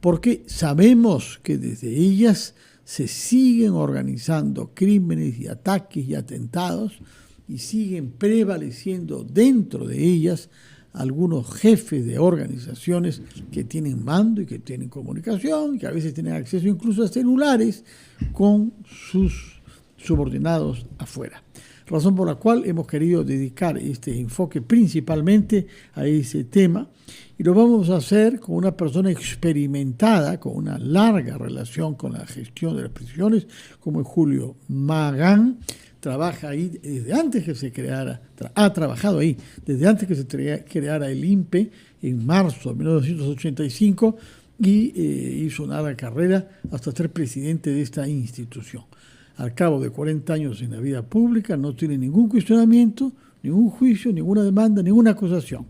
porque sabemos que desde ellas se siguen organizando crímenes y ataques y atentados y siguen prevaleciendo dentro de ellas algunos jefes de organizaciones que tienen mando y que tienen comunicación, que a veces tienen acceso incluso a celulares con sus subordinados afuera. Razón por la cual hemos querido dedicar este enfoque principalmente a ese tema, y lo vamos a hacer con una persona experimentada, con una larga relación con la gestión de las prisiones, como es Julio Magán. Trabaja ahí desde antes que se creara, ha trabajado ahí desde antes que se creara el INPE en marzo de 1985 y hizo una larga carrera hasta ser presidente de esta institución. Al cabo de 40 años en la vida pública no tiene ningún cuestionamiento, ningún juicio, ninguna demanda, ninguna acusación.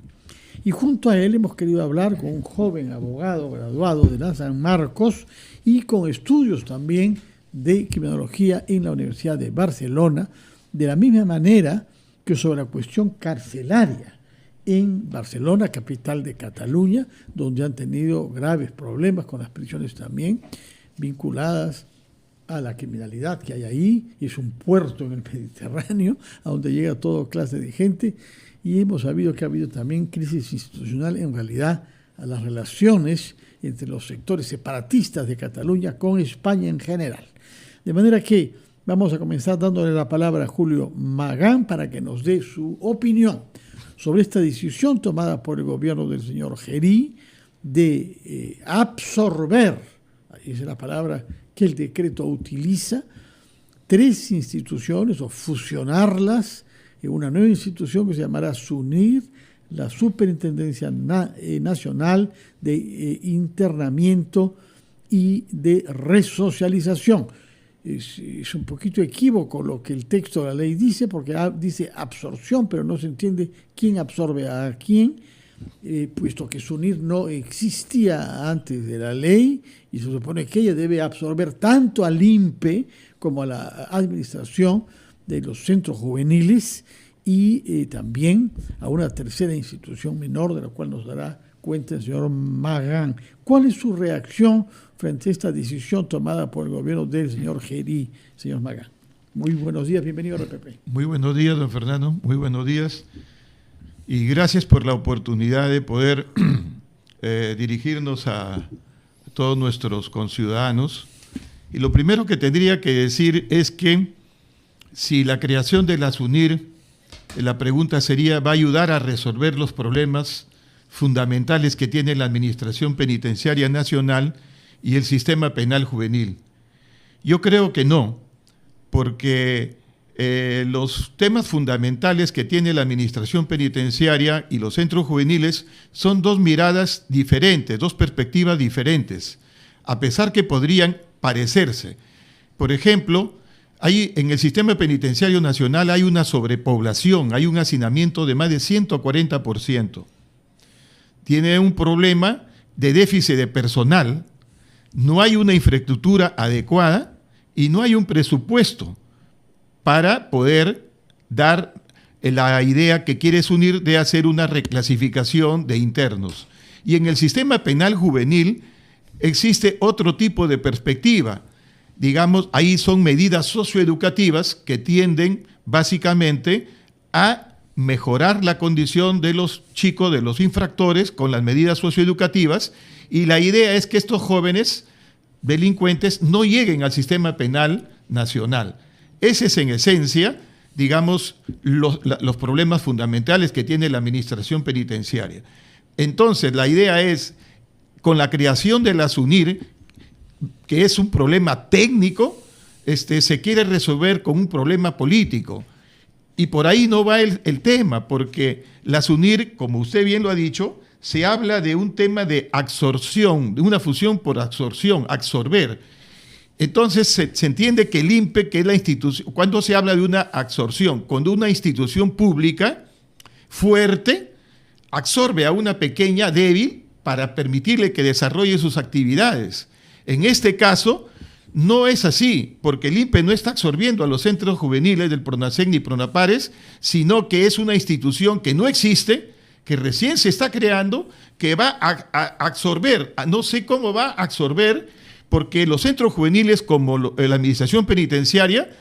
Y junto a él hemos querido hablar con un joven abogado graduado de la San Marcos y con estudios también de criminología en la Universidad de Barcelona, de la misma manera que sobre la cuestión carcelaria en Barcelona, capital de Cataluña, donde han tenido graves problemas con las prisiones también vinculadas a la criminalidad que hay ahí. Es un puerto en el Mediterráneo a donde llega toda clase de gente, y hemos sabido que ha habido también crisis institucional en realidad a las relaciones entre los sectores separatistas de Cataluña con España en general. De manera que vamos a comenzar dándole la palabra a Julio Magán para que nos dé su opinión sobre esta decisión tomada por el gobierno del señor Gerí de absorber, ahí es la palabra que el decreto utiliza, 3 instituciones o fusionarlas en una nueva institución que se llamará SUNIR, la Superintendencia Nacional de Internamiento y de Resocialización. Es un poquito equívoco lo que el texto de la ley dice, porque dice absorción, pero no se entiende quién absorbe a quién, puesto que SUNIR no existía antes de la ley y se supone que ella debe absorber tanto al INPE como a la administración de los centros juveniles y también a una tercera institución menor de la cual nos dará cuenta el señor Magán. ¿Cuál es su reacción frente a esta decisión tomada por el gobierno del señor Gerí, señor Magán? Muy buenos días, bienvenido a RPP. Muy buenos días, don Fernando, muy buenos días. Y gracias por la oportunidad de poder dirigirnos a todos nuestros conciudadanos. Y lo primero que tendría que decir es que si la creación de la SUNIR, la pregunta sería, ¿va a ayudar a resolver los problemas fundamentales que tiene la Administración Penitenciaria Nacional y el sistema penal juvenil? Yo creo que no, porque los temas fundamentales que tiene la Administración Penitenciaria y los centros juveniles son 2 miradas diferentes, 2 perspectivas diferentes, a pesar que podrían parecerse. Por ejemplo, en el sistema penitenciario nacional hay una sobrepoblación, hay un hacinamiento de más de 140%. Tiene un problema de déficit de personal, no hay una infraestructura adecuada y no hay un presupuesto para poder dar la idea que quiere SUNIR de hacer una reclasificación de internos. Y en el sistema penal juvenil existe otro tipo de perspectiva. Digamos, ahí son medidas socioeducativas que tienden básicamente a mejorar la condición de los chicos, de los infractores, con las medidas socioeducativas, y la idea es que estos jóvenes delincuentes no lleguen al sistema penal nacional. Ese es en esencia, digamos, los problemas fundamentales que tiene la administración penitenciaria. Entonces, la idea es, con la creación de la SUNIR, que es un problema técnico, se quiere resolver con un problema político. Y por ahí no va el tema, porque la SUNIR, como usted bien lo ha dicho, se habla de un tema de absorción, de una fusión por absorción, absorber. Entonces se entiende que el INPE, que es la institución, cuando se habla de una absorción, cuando una institución pública fuerte absorbe a una pequeña débil para permitirle que desarrolle sus actividades. En este caso, no es así, porque el INPE no está absorbiendo a los centros juveniles del PRONACEN ni PRONAPARES, sino que es una institución que no existe, que recién se está creando, que va a absorber, no sé cómo va a absorber, porque los centros juveniles como la administración penitenciaria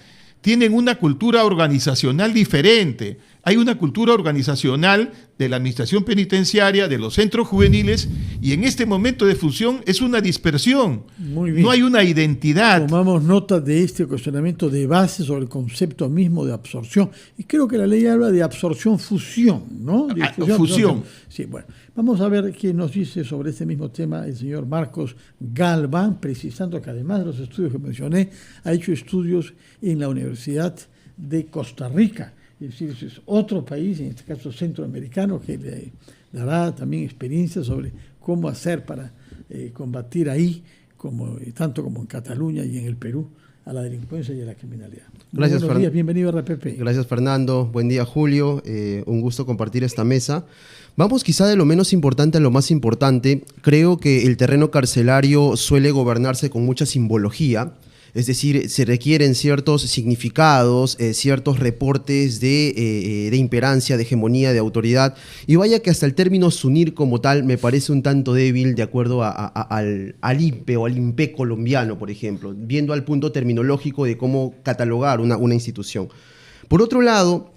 tienen una cultura organizacional diferente. Hay una cultura organizacional de la administración penitenciaria, de los centros juveniles, y en este momento de fusión es una dispersión. Muy bien. No hay una identidad. Tomamos nota de este cuestionamiento de base sobre el concepto mismo de absorción. Y creo que la ley habla de absorción-fusión, ¿no? Fusión. Sí, bueno. Vamos a ver qué nos dice sobre este mismo tema el señor Marcos Galván, precisando que además de los estudios que mencioné, ha hecho estudios en la Universidad de Costa Rica. Es decir, es otro país, en este caso centroamericano, que le dará también experiencia sobre cómo hacer para combatir ahí, tanto como en Cataluña y en el Perú, a la delincuencia y a la criminalidad. Gracias, buenos días, bienvenido a RPP. Gracias, Fernando. Buen día, Julio. Un gusto compartir esta mesa. Vamos quizá de lo menos importante a lo más importante. Creo que el terreno carcelario suele gobernarse con mucha simbología. Es decir, se requieren ciertos significados, ciertos reportes de imperancia, de hegemonía, de autoridad. Y vaya que hasta el término SUNIR como tal me parece un tanto débil de acuerdo al INPE o al INPE colombiano, por ejemplo, viendo al punto terminológico de cómo catalogar una institución. Por otro lado,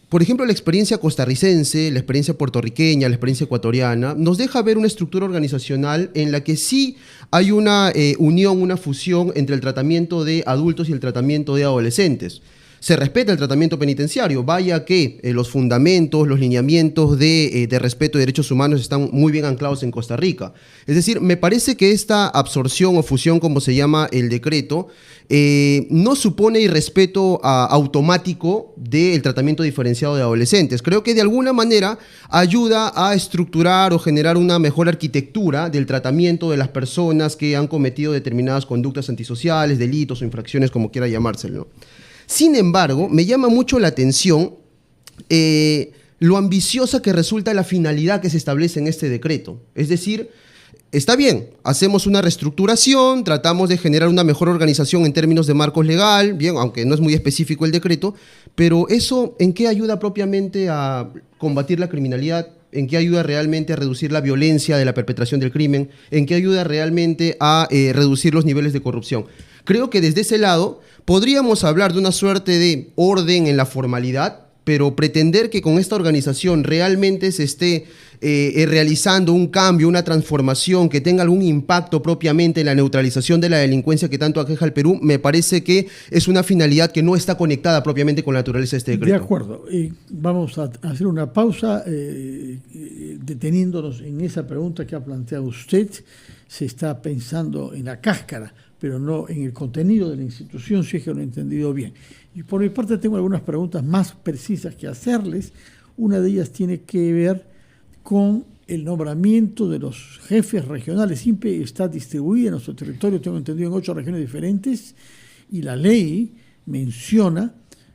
por ejemplo, la experiencia costarricense, la experiencia puertorriqueña, la experiencia ecuatoriana, nos deja ver una estructura organizacional en la que sí hay una unión, una fusión entre el tratamiento de adultos y el tratamiento de adolescentes. Se respeta el tratamiento penitenciario, vaya que los fundamentos, los lineamientos de respeto de derechos humanos están muy bien anclados en Costa Rica. Es decir, me parece que esta absorción o fusión, como se llama el decreto, no supone irrespeto automático del tratamiento diferenciado de adolescentes. Creo que de alguna manera ayuda a estructurar o generar una mejor arquitectura del tratamiento de las personas que han cometido determinadas conductas antisociales, delitos o infracciones, como quiera llamárselo, ¿no? Sin embargo, me llama mucho la atención lo ambiciosa que resulta la finalidad que se establece en este decreto. Es decir, está bien, hacemos una reestructuración, tratamos de generar una mejor organización en términos de marcos legal, bien, aunque no es muy específico el decreto, pero eso, ¿en qué ayuda propiamente a combatir la criminalidad? ¿En qué ayuda realmente a reducir la violencia de la perpetración del crimen? ¿En qué ayuda realmente a reducir los niveles de corrupción? Creo que desde ese lado podríamos hablar de una suerte de orden en la formalidad, pero pretender que con esta organización realmente se esté realizando un cambio, una transformación que tenga algún impacto propiamente en la neutralización de la delincuencia que tanto aqueja al Perú, me parece que es una finalidad que no está conectada propiamente con la naturaleza de este decreto. De acuerdo. Vamos a hacer una pausa deteniéndonos en esa pregunta que ha planteado usted. Se está pensando en la cáscara, pero no en el contenido de la institución, si es que lo he entendido bien. Y por mi parte tengo algunas preguntas más precisas que hacerles. Una de ellas tiene que ver con el nombramiento de los jefes regionales. INPE está distribuida en nuestro territorio, tengo entendido, en 8 regiones diferentes, y la ley menciona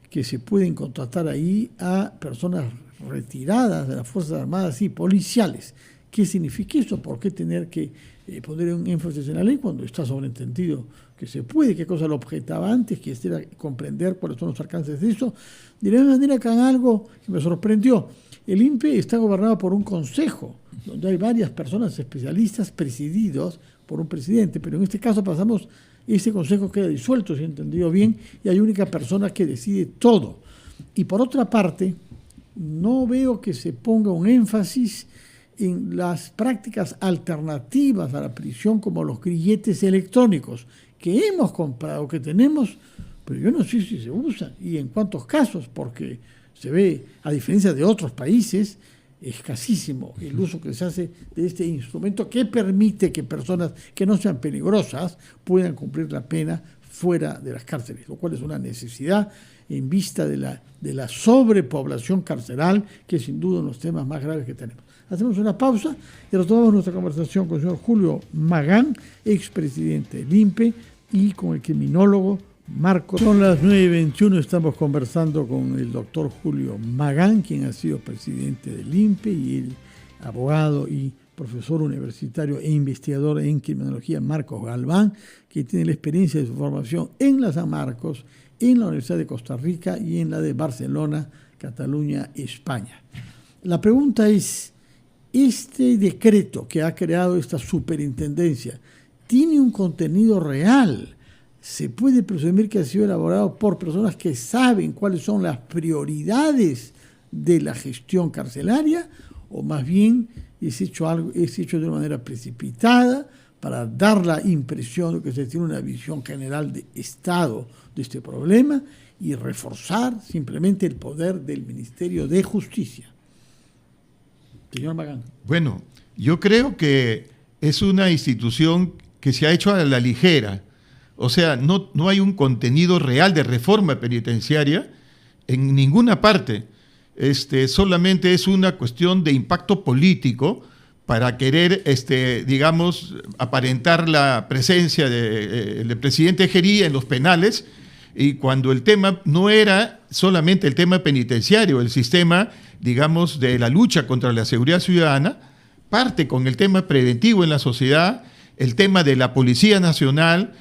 que se pueden contratar ahí a personas retiradas de las Fuerzas Armadas y policiales. ¿Qué significa eso? ¿Por qué tener que poner un énfasis en la ley cuando está sobreentendido que se puede? ¿Qué cosa lo objetaba antes? Quisiera comprender cuáles son los alcances de eso. De la misma manera que hagan algo que me sorprendió. El INPE está gobernado por un consejo, donde hay varias personas especialistas presididos por un presidente, pero en este caso pasamos, ese consejo queda disuelto, si he entendido bien, y hay única persona que decide todo. Y por otra parte, no veo que se ponga un énfasis en las prácticas alternativas a la prisión, como los grilletes electrónicos, que hemos comprado, que tenemos, pero yo no sé si se usan y en cuántos casos, porque se ve, a diferencia de otros países, escasísimo el uso que se hace de este instrumento que permite que personas que no sean peligrosas puedan cumplir la pena fuera de las cárceles, lo cual es una necesidad en vista de la sobrepoblación carceral, que es sin duda uno de los temas más graves que tenemos. Hacemos una pausa y retomamos nuestra conversación con el señor Julio Magán, expresidente del INPE, y con el criminólogo Marcos. Son las 9:21, estamos conversando con el doctor Julio Magán, quien ha sido presidente del INPE, y el abogado y profesor universitario e investigador en criminología Marcos Galván, que tiene la experiencia de su formación en la San Marcos, en la Universidad de Costa Rica y en la de Barcelona, Cataluña, España. la pregunta es, ¿este decreto que ha creado esta superintendencia tiene un contenido real? ¿Se puede presumir que ha sido elaborado por personas que saben cuáles son las prioridades de la gestión carcelaria? ¿O más bien es hecho de una manera precipitada para dar la impresión de que se tiene una visión general de Estado de este problema y reforzar simplemente el poder del Ministerio de Justicia? Señor Magán. Bueno, yo creo que es una institución que se ha hecho a la ligera. O sea, no hay un contenido real de reforma penitenciaria en ninguna parte. Solamente es una cuestión de impacto político para querer, digamos, aparentar la presencia del presidente Gerí en los penales, y cuando el tema no era solamente el tema penitenciario, el sistema, digamos, de la lucha contra la seguridad ciudadana, parte con el tema preventivo en la sociedad, el tema de la Policía Nacional,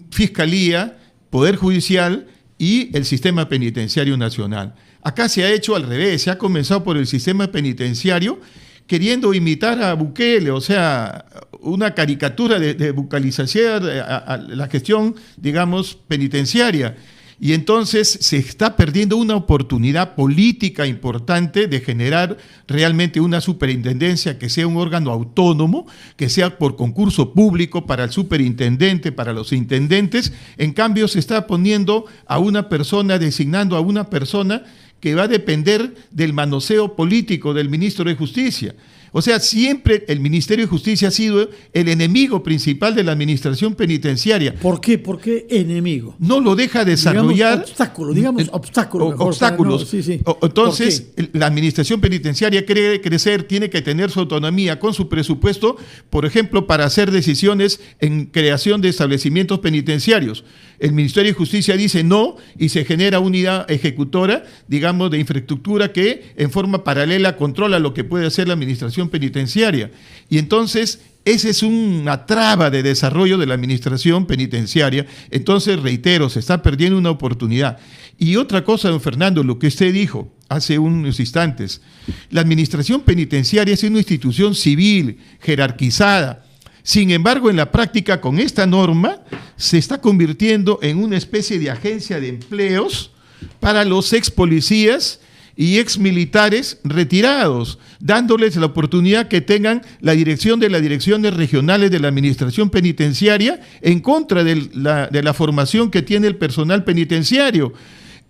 Fiscalía, Poder Judicial y el sistema penitenciario nacional. Acá se ha hecho al revés, se ha comenzado por el sistema penitenciario queriendo imitar a Bukele, o sea, una caricatura de bucalización a la gestión, digamos, penitenciaria. Y entonces se está perdiendo una oportunidad política importante de generar realmente una superintendencia que sea un órgano autónomo, que sea por concurso público para el superintendente, para los intendentes. En cambio, se está poniendo a una persona, designando a una persona que va a depender del manoseo político del ministro de Justicia. O sea, siempre el Ministerio de Justicia ha sido el enemigo principal de la administración penitenciaria. ¿Por qué? ¿Por qué enemigo? No lo deja desarrollar. Digamos obstáculos. Obstáculos. No, sí. Entonces, la administración penitenciaria quiere crecer, tiene que tener su autonomía con su presupuesto, por ejemplo, para hacer decisiones en creación de establecimientos penitenciarios. El Ministerio de Justicia dice no y se genera unidad ejecutora, digamos, de infraestructura que en forma paralela controla lo que puede hacer la administración penitenciaria. Y entonces esa es una traba de desarrollo de la administración penitenciaria. Entonces, reitero, se está perdiendo una oportunidad. Y otra cosa, don Fernando, lo que usted dijo hace unos instantes, la administración penitenciaria es una institución civil, jerarquizada. Sin embargo, en la práctica, con esta norma, se está convirtiendo en una especie de agencia de empleos para los ex policías y ex militares retirados, dándoles la oportunidad que tengan la dirección de las direcciones regionales de la administración penitenciaria en contra de la formación que tiene el personal penitenciario.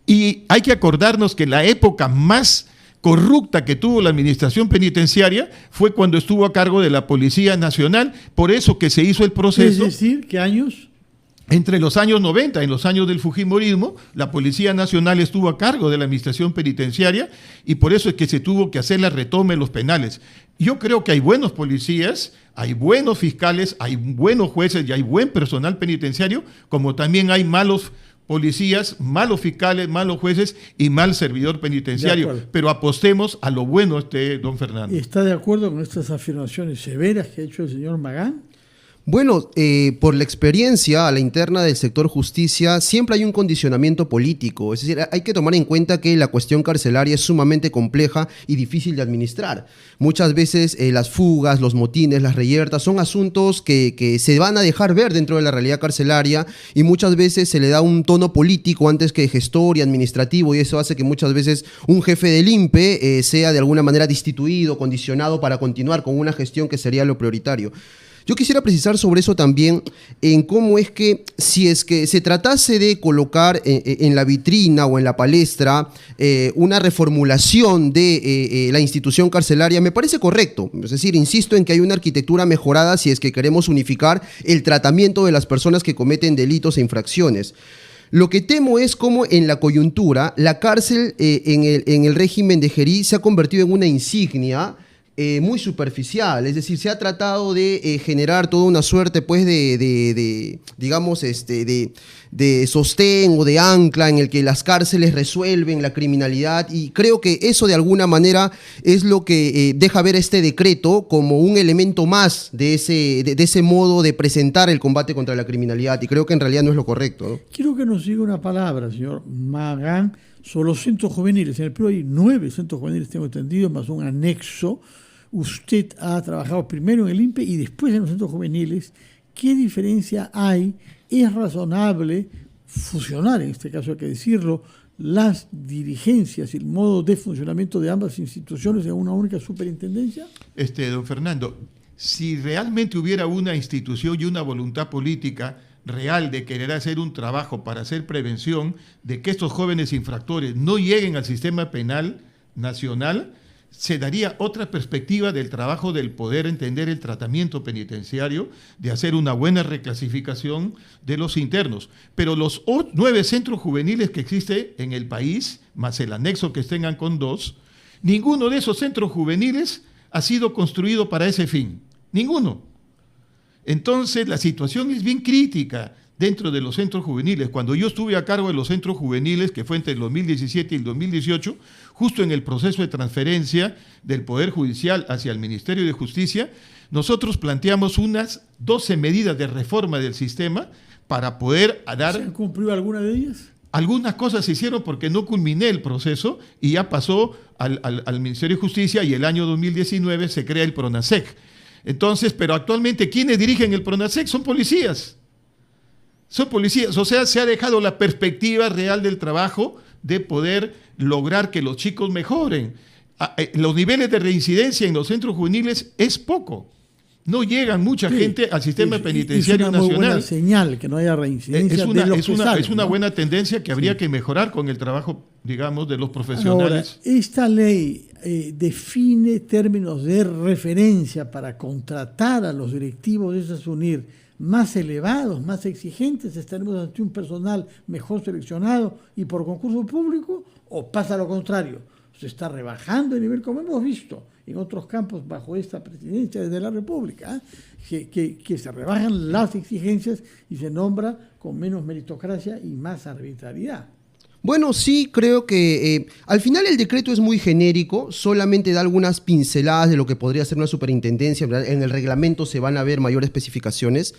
Y hay que acordarnos que la época más corrupta que tuvo la administración penitenciaria fue cuando estuvo a cargo de la Policía Nacional, por eso que se hizo el proceso. Es decir, ¿qué años? Entre los años 90 y los años del Fujimorismo, la Policía Nacional estuvo a cargo de la administración penitenciaria y por eso es que se tuvo que hacer la retoma en los penales. Yo creo que hay buenos policías, hay buenos fiscales, hay buenos jueces y hay buen personal penitenciario, como también hay malos policías, malos fiscales, malos jueces y mal servidor penitenciario. Pero apostemos a lo bueno, don Fernando. ¿Está de acuerdo con estas afirmaciones severas que ha hecho el señor Magán? Bueno, por la experiencia a la interna del sector justicia, siempre hay un condicionamiento político. Es decir, hay que tomar en cuenta que la cuestión carcelaria es sumamente compleja y difícil de administrar. Muchas veces las fugas, los motines, las reyertas son asuntos que se van a dejar ver dentro de la realidad carcelaria y muchas veces se le da un tono político antes que gestor y administrativo, y eso hace que muchas veces un jefe del INPE sea de alguna manera destituido, condicionado para continuar con una gestión que sería lo prioritario. Yo quisiera precisar sobre eso también, en cómo es que, si es que se tratase de colocar en la vitrina o en la palestra una reformulación de la institución carcelaria, me parece correcto. Es decir, insisto en que hay una arquitectura mejorada si es que queremos unificar el tratamiento de las personas que cometen delitos e infracciones. Lo que temo es cómo en la coyuntura la cárcel en el régimen de Gerí se ha convertido en una insignia muy superficial, es decir, se ha tratado de generar toda una suerte pues digamos, de sostén o de ancla en el que las cárceles resuelven la criminalidad, y creo que eso de alguna manera es lo que deja ver este decreto como un elemento más de ese modo de presentar el combate contra la criminalidad, y creo que en realidad no es lo correcto, ¿no? Quiero que nos diga una palabra, señor Magán, Sobre los centros juveniles, en el Perú hay 9 centros juveniles, tengo entendido, más un anexo. Usted ha trabajado primero en el INPE y después en los centros juveniles. ¿Qué diferencia hay? ¿Es razonable fusionar, en este caso hay que decirlo, las dirigencias y el modo de funcionamiento de ambas instituciones en una única superintendencia? Don Fernando, si realmente hubiera una institución y una voluntad política real de querer hacer un trabajo para hacer prevención de que estos jóvenes infractores no lleguen al sistema penal nacional, se daría otra perspectiva del trabajo del poder entender el tratamiento penitenciario, de hacer una buena reclasificación de los internos. Pero los 9 centros juveniles que existen en el país, más el anexo que tengan con 2, ninguno de esos centros juveniles ha sido construido para ese fin. Ninguno. Entonces, la situación es bien crítica dentro de los centros juveniles. Cuando yo estuve a cargo de los centros juveniles, que fue entre el 2017 y el 2018, justo en el proceso de transferencia del Poder Judicial hacia el Ministerio de Justicia, nosotros planteamos unas 12 medidas de reforma del sistema para poder dar... ¿Se han cumplido alguna de ellas? Algunas cosas se hicieron porque no culminé el proceso y ya pasó al Ministerio de Justicia y el año 2019 se crea el PRONASEC. Entonces, pero actualmente, ¿quiénes dirigen el PRONASEC? Son policías. Son policías, o sea, se ha dejado la perspectiva real del trabajo de poder lograr que los chicos mejoren. Los niveles de reincidencia en los centros juveniles es poco. No llegan mucha gente al sistema penitenciario nacional. Es una muy buena señal que no haya reincidencia es una buena tendencia que habría que mejorar con el trabajo, digamos, de los profesionales. Ahora, esta ley define términos de referencia para contratar a los directivos de esas UNIR más elevados, más exigentes. ¿Estaremos ante un personal mejor seleccionado y por concurso público? ¿O pasa lo contrario? Se está rebajando el nivel, como hemos visto en otros campos bajo esta presidencia de la República, que se rebajan las exigencias y se nombra con menos meritocracia y más arbitrariedad. Bueno, sí, creo que al final el decreto es muy genérico, solamente da algunas pinceladas de lo que podría ser una superintendencia. En el reglamento se van a ver mayores especificaciones.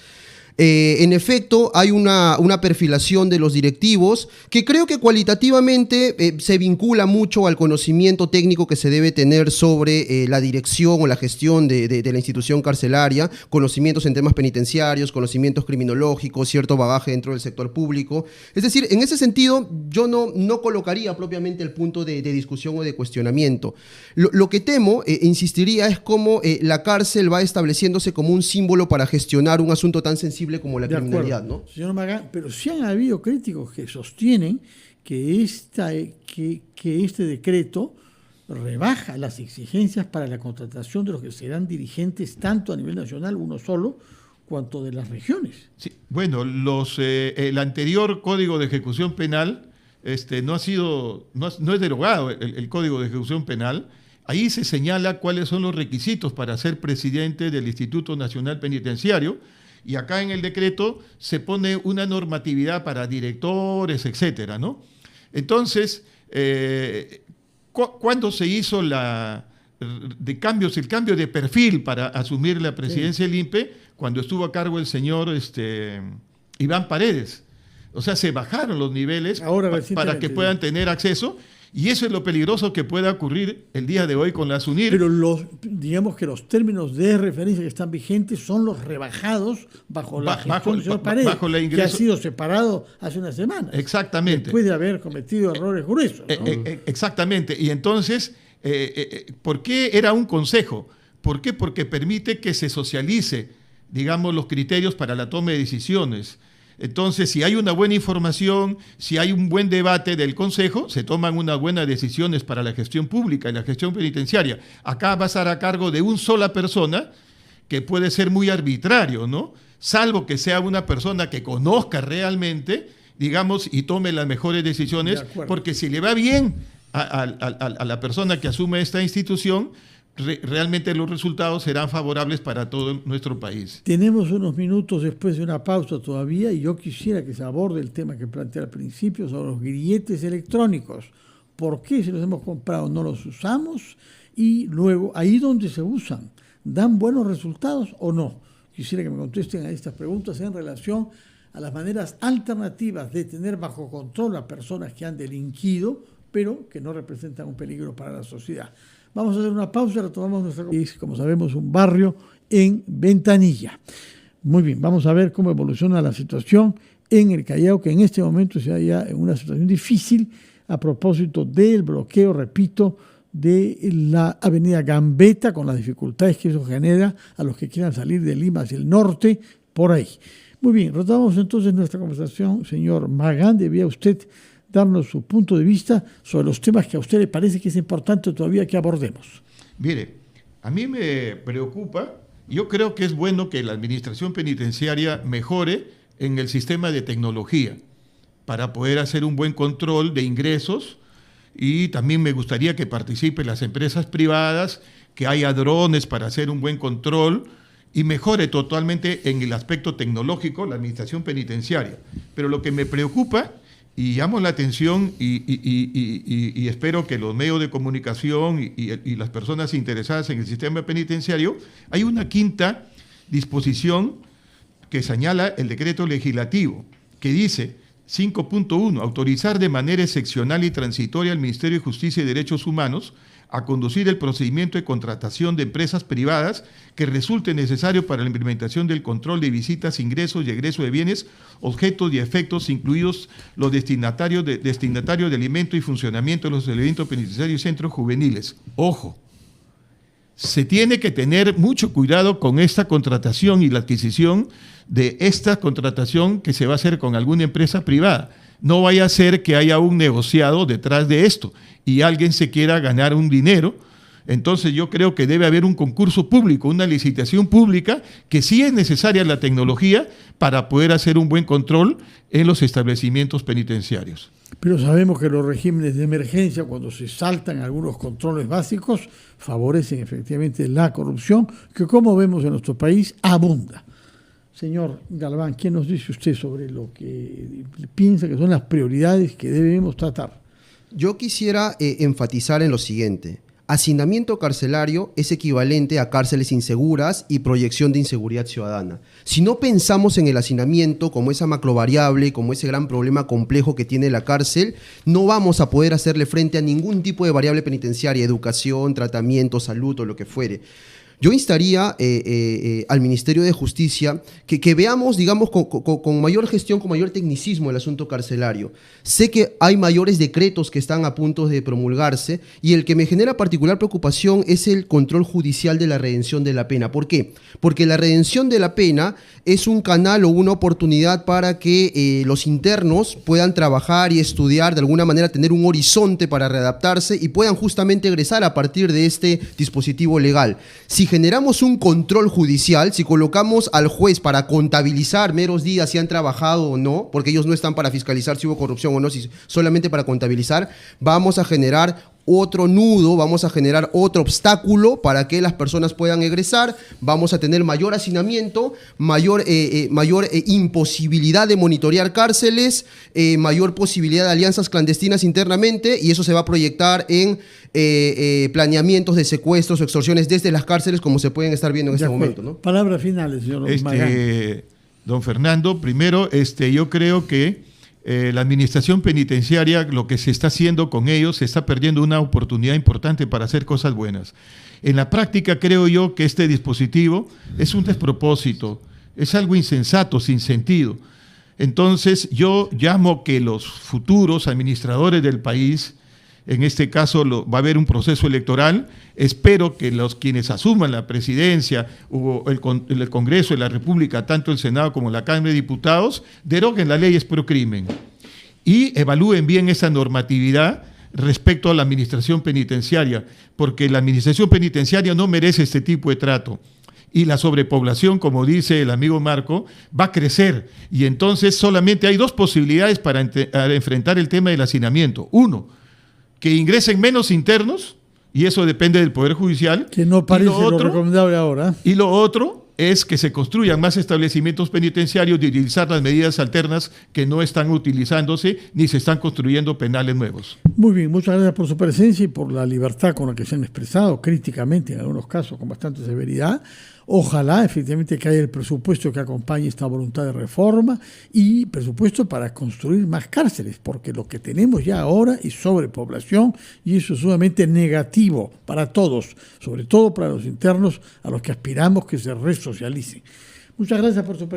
En efecto, hay una perfilación de los directivos que creo que cualitativamente se vincula mucho al conocimiento técnico que se debe tener sobre la dirección o la gestión de la institución carcelaria, conocimientos en temas penitenciarios, conocimientos criminológicos, cierto bagaje dentro del sector público. Es decir, en ese sentido, yo no colocaría propiamente el punto de discusión o de cuestionamiento. Lo que temo, insistiría, es cómo la cárcel va estableciéndose como un símbolo para gestionar un asunto tan sensible como la criminalidad, ¿no? Señor Magán, pero sí han habido críticos que sostienen que este decreto rebaja las exigencias para la contratación de los que serán dirigentes tanto a nivel nacional, uno solo, cuanto de las regiones. Sí, bueno, el anterior Código de Ejecución Penal no es derogado el Código de Ejecución Penal. Ahí se señala cuáles son los requisitos para ser presidente del Instituto Nacional Penitenciario. Y acá en el decreto se pone una normatividad para directores, etcétera, ¿no? Entonces, ¿cuándo se hizo el cambio de perfil para asumir la presidencia del INPE? Cuando estuvo a cargo el señor Iván Paredes. O sea, se bajaron los niveles para que puedan tener acceso. Y eso es lo peligroso que pueda ocurrir el día de hoy con la SUNIR. Pero digamos que los términos de referencia que están vigentes son los rebajados bajo la gestión del señor Paredes, que ha sido separado hace una semana. Exactamente. Después de haber cometido errores gruesos, ¿no? Exactamente. Y entonces, ¿por qué era un consejo? ¿Por qué? Porque permite que se socialice, digamos, los criterios para la toma de decisiones. Entonces, si hay una buena información, si hay un buen debate del Consejo, se toman unas buenas decisiones para la gestión pública y la gestión penitenciaria. Acá va a estar a cargo de una sola persona, que puede ser muy arbitrario, ¿no? Salvo que sea una persona que conozca realmente, digamos, y tome las mejores decisiones, porque si le va bien a la persona que asume esta institución, realmente los resultados serán favorables para todo nuestro país. Tenemos unos minutos después de una pausa todavía y yo quisiera que se aborde el tema que planteé al principio sobre los grilletes electrónicos. ¿Por qué si los hemos comprado no los usamos? Y luego, ahí donde se usan, ¿dan buenos resultados o no? Quisiera que me contesten a estas preguntas en relación a las maneras alternativas de tener bajo control a personas que han delinquido, pero que no representan un peligro para la sociedad. Vamos a hacer una pausa, retomamos nuestra conversación. Como sabemos, un barrio en Ventanilla. Muy bien, vamos a ver cómo evoluciona la situación en el Callao, que en este momento se halla en una situación difícil a propósito del bloqueo, repito, de la avenida Gambetta, con las dificultades que eso genera a los que quieran salir de Lima hacia el norte, por ahí. Muy bien, retomamos entonces nuestra conversación. Señor Magán, debía usted darnos su punto de vista sobre los temas que a usted le parece que es importante todavía que abordemos. Mire, a mí me preocupa, yo creo que es bueno que la administración penitenciaria mejore en el sistema de tecnología para poder hacer un buen control de ingresos, y también me gustaría que participen las empresas privadas, que haya drones para hacer un buen control y mejore totalmente en el aspecto tecnológico la administración penitenciaria. Pero lo que me preocupa y llamo la atención y espero que los medios de comunicación y las personas interesadas en el sistema penitenciario, hay una quinta disposición que señala el decreto legislativo, que dice 5.1, autorizar de manera excepcional y transitoria al Ministerio de Justicia y Derechos Humanos a conducir el procedimiento de contratación de empresas privadas que resulte necesario para la implementación del control de visitas, ingresos y egresos de bienes, objetos y efectos, incluidos los destinatarios de alimento y funcionamiento de los elementos penitenciarios y centros juveniles. Ojo, se tiene que tener mucho cuidado con esta contratación y la adquisición de esta contratación que se va a hacer con alguna empresa privada. No vaya a ser que haya un negociado detrás de esto y alguien se quiera ganar un dinero. Entonces yo creo que debe haber un concurso público, una licitación pública, que sí es necesaria la tecnología para poder hacer un buen control en los establecimientos penitenciarios. Pero sabemos que los regímenes de emergencia, cuando se saltan algunos controles básicos, favorecen efectivamente la corrupción, que como vemos en nuestro país abunda. Señor Galván, ¿qué nos dice usted sobre lo que piensa que son las prioridades que debemos tratar? Yo quisiera enfatizar en lo siguiente. Hacinamiento carcelario es equivalente a cárceles inseguras y proyección de inseguridad ciudadana. Si no pensamos en el hacinamiento como esa macrovariable, como ese gran problema complejo que tiene la cárcel, no vamos a poder hacerle frente a ningún tipo de variable penitenciaria, educación, tratamiento, salud o lo que fuere. Yo instaría al Ministerio de Justicia que veamos, digamos, con mayor gestión, con mayor tecnicismo el asunto carcelario. Sé que hay mayores decretos que están a punto de promulgarse y el que me genera particular preocupación es el control judicial de la redención de la pena. ¿Por qué? Porque la redención de la pena es un canal o una oportunidad para que los internos puedan trabajar y estudiar, de alguna manera tener un horizonte para readaptarse y puedan justamente egresar a partir de este dispositivo legal. Si generamos un control judicial, si colocamos al juez para contabilizar meros días si han trabajado o no, porque ellos no están para fiscalizar si hubo corrupción o no, si solamente para contabilizar, vamos a generar otro nudo, vamos a generar otro obstáculo para que las personas puedan egresar, vamos a tener mayor hacinamiento, mayor imposibilidad de monitorear cárceles, mayor posibilidad de alianzas clandestinas internamente, y eso se va a proyectar en planeamientos de secuestros o extorsiones desde las cárceles, como se pueden estar viendo en este momento, ¿no? Palabras finales, señor Magán. Don Fernando, primero, yo creo que la administración penitenciaria, lo que se está haciendo con ellos, se está perdiendo una oportunidad importante para hacer cosas buenas. En la práctica creo yo que este dispositivo es un despropósito, es algo insensato, sin sentido. Entonces yo llamo que los futuros administradores del país, en este caso va a haber un proceso electoral, espero que quienes asuman la presidencia o el Congreso de la República, tanto el Senado como la Cámara de Diputados, deroguen las leyes pro crimen y evalúen bien esa normatividad respecto a la administración penitenciaria, porque la administración penitenciaria no merece este tipo de trato. Y la sobrepoblación, como dice el amigo Marco, va a crecer. Y entonces solamente hay dos posibilidades para enfrentar el tema del hacinamiento. Uno, que ingresen menos internos, y eso depende del Poder Judicial. Que no parece lo recomendable ahora. Y lo otro es que se construyan más establecimientos penitenciarios y utilizar las medidas alternas que no están utilizándose ni se están construyendo penales nuevos. Muy bien, muchas gracias por su presencia y por la libertad con la que se han expresado críticamente, en algunos casos con bastante severidad. Ojalá efectivamente que haya el presupuesto que acompañe esta voluntad de reforma y presupuesto para construir más cárceles, porque lo que tenemos ya ahora es sobrepoblación y eso es sumamente negativo para todos, sobre todo para los internos a los que aspiramos que se resocialicen. Muchas gracias por su presencia.